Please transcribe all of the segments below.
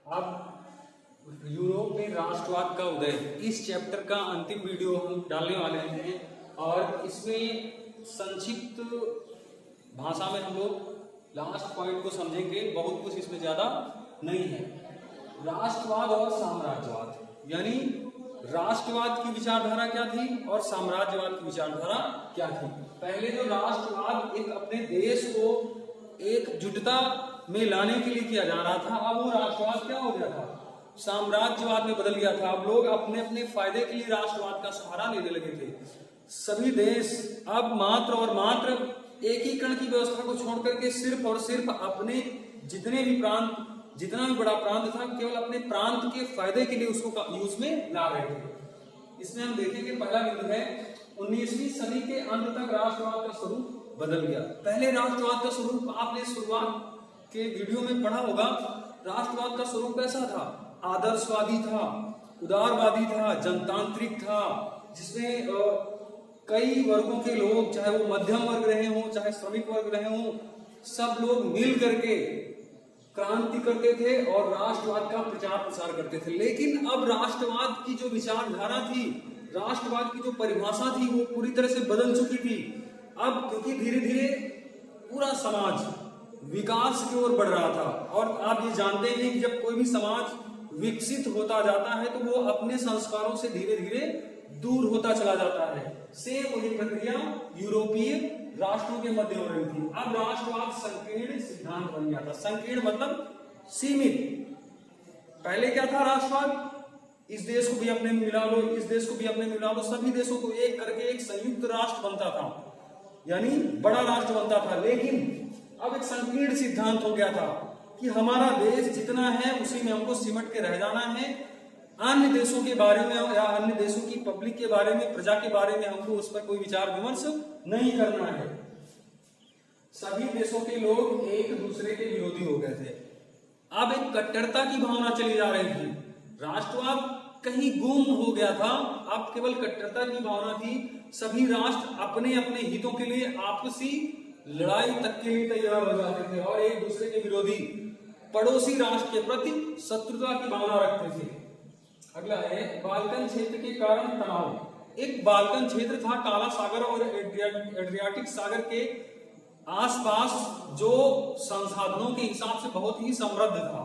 अब यूरोप में राष्ट्रवाद का उदय, इस चैप्टर का अंतिम वीडियो हम डालने वाले हैं और इसमें संक्षिप्त भाषा में हम लोग लास्ट पॉइंट को समझेंगे। बहुत कुछ इसमें ज्यादा नहीं है। राष्ट्रवाद और साम्राज्यवाद, यानी राष्ट्रवाद की विचारधारा क्या थी और साम्राज्यवाद की विचारधारा क्या थी। पहले जो राष्ट्रवाद एक अपने देश को एकजुटता में लाने के लिए किया जा रहा था, अब वो राष्ट्रवाद क्या हो गया था, साम्राज्यवाद में बदल गया था। अब लोग अपने अपने फायदे के लिए राष्ट्रवाद का सहारा लेने लगे थे। सभी देश अब मात्र और मात्र एकीकरण की व्यवस्था को छोड़ करके सिर्फ और सिर्फ अपने जितने भी प्रांत, जितना भी बड़ा प्रांत था, केवल अपने प्रांत के फायदे के लिए उसको यूज में ला रहे थे। इसमें हम देखेंगे पहला बिंदु है 19वीं सदी के अंत तक राष्ट्रवाद का स्वरूप बदल गया। पहले राष्ट्रवाद का स्वरूप आपने शुरुआत के वीडियो में पढ़ा होगा। राष्ट्रवाद का स्वरूप कैसा था? आदर्शवादी था, उदारवादी था, जनतांत्रिक था, जिसमें कई वर्गों के लोग, चाहे वो मध्यम वर्ग रहे हों, चाहे श्रमिक वर्ग रहे हों, सब लोग मिल करके क्रांति करते थे और राष्ट्रवाद का प्रचार प्रसार करते थे। लेकिन अब राष्ट्रवाद की जो विचारधारा थी, राष्ट्रवाद की जो परिभाषा थी, वो पूरी तरह से बदल चुकी थी। अब क्योंकि धीरे धीरे पूरा समाज विकास की ओर बढ़ रहा था और आप ये जानते हैं कि जब कोई भी समाज विकसित होता जाता है तो वो अपने संस्कारों से धीरे धीरे दूर होता चला जाता है। सेम वही प्रक्रिया यूरोपीय राष्ट्रों के मध्य हो रही थी। अब राष्ट्रवाद संकीर्ण सिद्धांत बन गया था। संकीर्ण मतलब सीमित। पहले क्या था राष्ट्रवाद? इस देश को भी अपने में मिला लो, इस देश को भी अपने में मिला लो, सभी देशों को एक करके एक संयुक्त राष्ट्र बनता था, यानी बड़ा राष्ट्र बनता था। लेकिन अब एक संकीर्ण सिद्धांत हो गया था कि हमारा देश जितना है उसी में हमको सिमट के रह जाना है। अन्य देशों के बारे में या अन्य देशों की पब्लिक के बारे में, प्रजा के बारे में हमको उस पर कोई विचार विमर्श नहीं करना है। सभी देशों के लोग एक दूसरे के विरोधी हो गए थे। अब एक कट्टरता की भावना चली जा रही थी। राष्ट्रवाद कहीं गुम हो गया था। अब केवल कट्टरता की भावना थी। सभी राष्ट्र अपने अपने हितों के लिए आपसी लड़ाई तक के लिए तैयार हो जाते थे और एक दूसरे के विरोधी पड़ोसी राष्ट्र के प्रति शत्रुता की भावना रखते थे। अगला है बाल्कन क्षेत्र के कारण तनाव। एक बाल्कन क्षेत्र था काला सागर और एड्रियाटिक सागर के आसपास, जो संसाधनों के हिसाब से बहुत ही समृद्ध था।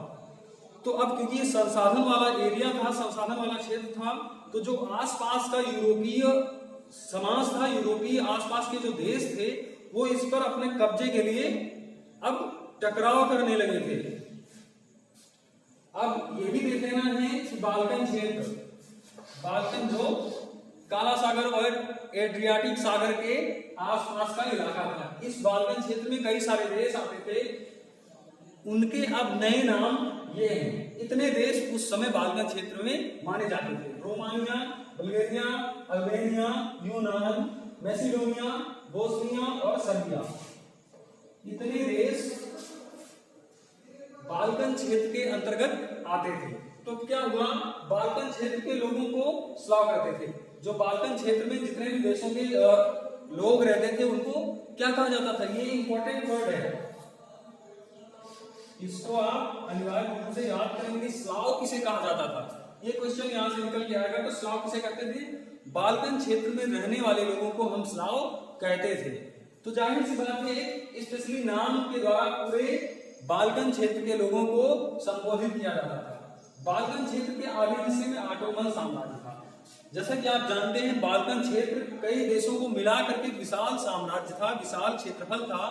तो अब क्योंकि ये संसाधन वाला एरिया था, संसाधन वाला क्षेत्र था, तो जो आसपास का यूरोपीय समाज था, यूरोपीय आसपास के जो देश थे, वो इस पर अपने कब्जे के लिए अब टकराव करने लगे थे। अब ये भी देख लेना है कि बाल्कन क्षेत्र, बाल्कन जो काला सागर और एड्रियाटिक सागर के आसपास का इलाका था, इस बाल्कन क्षेत्र में कई सारे देश आते थे। उनके अब नए नाम ये हैं। इतने देश उस समय बाल्कन क्षेत्र में माने जाते थे: रोमानिया, बुल्गारिया, अल्बानिया, यूनान, मैसिडोनिया, बोस्निया और सर्बिया। इतने देश बाल्कन क्षेत्र के अंतर्गत आते थे। तो क्या हुआ? बाल्कन क्षेत्र के लोगों को स्लाव कहते थे। जो बाल्कन क्षेत्र में जितने भी देशों के लोग रहते थे उनको क्या कहा जाता था? ये इंपॉर्टेंट वर्ड है, इसको आप अनिवार्य रूप से याद करेंगे। स्लाव किसे कहा जाता था? ये क्वेश्चन यहां से निकल के आएगा। तो स्लाव किसे कहते थे? बाल्कन क्षेत्र में रहने वाले लोगों को हम स्लाव कहते थे। तो जाहिर सी बात है, स्पेशली नाम के द्वारा पूरे बाल्कन क्षेत्र के लोगों को संबोधित किया जाता था। बाल्कन क्षेत्र के आधे हिस्से में ऑटोमन साम्राज्य था। जैसा कि आप जानते हैं, बाल्कन क्षेत्र कई देशों को मिला करके विशाल साम्राज्य था, विशाल क्षेत्रफल था।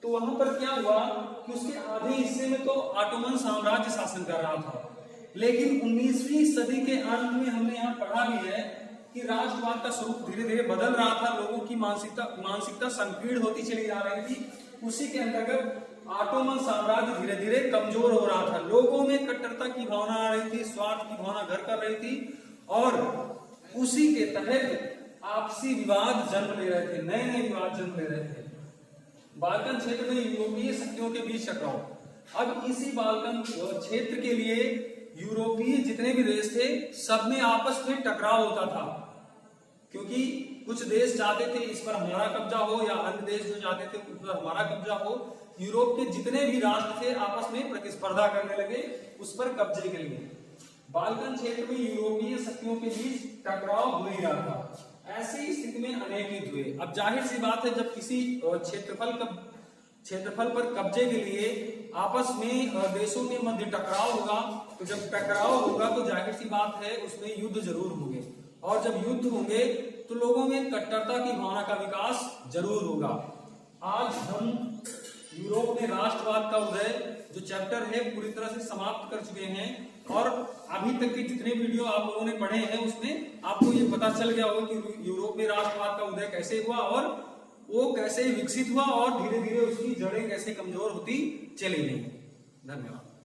तो वहां पर क्या हुआ कि उसके आधे हिस्से में तो ऑटोमन साम्राज्य शासन कर रहा था। लेकिन 19वीं सदी के अंत में हमने यहाँ पढ़ा भी है कि राष्ट्रवाद का स्वरूप धीरे धीरे बदल रहा था। लोगों की मानसिकता संकीर्ण होती चली जा रही थी। उसी के अंतर्गत ऑटोमन साम्राज्य धीरे धीरे कमजोर हो रहा था। लोगों में कट्टरता की भावना आ रही थी, स्वार्थ की भावना घर कर रही थी और उसी के तहत आपसी विवाद जन्म ले रहे थे, नए नए विवाद जन्म ले रहे थे। बाल्कन क्षेत्र में यूरोपीय शक्तियों के बीच टकराव। अब इसी बाल्कन क्षेत्र के लिए यूरोपीय जितने भी देश थे, सब में आपस में टकराव होता था, क्योंकि कुछ देश चाहते थे इस पर हमारा कब्जा हो, या अन्य देश जो चाहते थे उस पर हमारा कब्जा हो। यूरोप के जितने भी राष्ट्र थे आपस में प्रतिस्पर्धा करने लगे उस पर कब्जे के लिए। बाल्कन क्षेत्र में यूरोपीय शक्तियों के बीच टकराव हो ही रहा था। ऐसी स्थिति में अनेक युद्ध हुए। अब जाहिर सी बात है, जब किसी क्षेत्रफल पर कब्जे के लिए आपस में देशों के मध्य टकराव होगा, तो जब टकराव होगा तो जाहिर सी बात है उसमें युद्ध जरूर होंगे, और जब युद्ध होंगे तो लोगों में कट्टरता की भावना का विकास जरूर होगा। आज हम यूरोप में राष्ट्रवाद का उदय जो चैप्टर है पूरी तरह से समाप्त कर चुके हैं, और अभी तक के जितने वीडियो आप लोगों ने पढ़े हैं उसमें आपको ये पता चल गया होगा कि यूरोप में राष्ट्रवाद का उदय कैसे हुआ और वो कैसे विकसित हुआ और धीरे धीरे उसकी जड़ें कैसे कमजोर होती चली गई। धन्यवाद।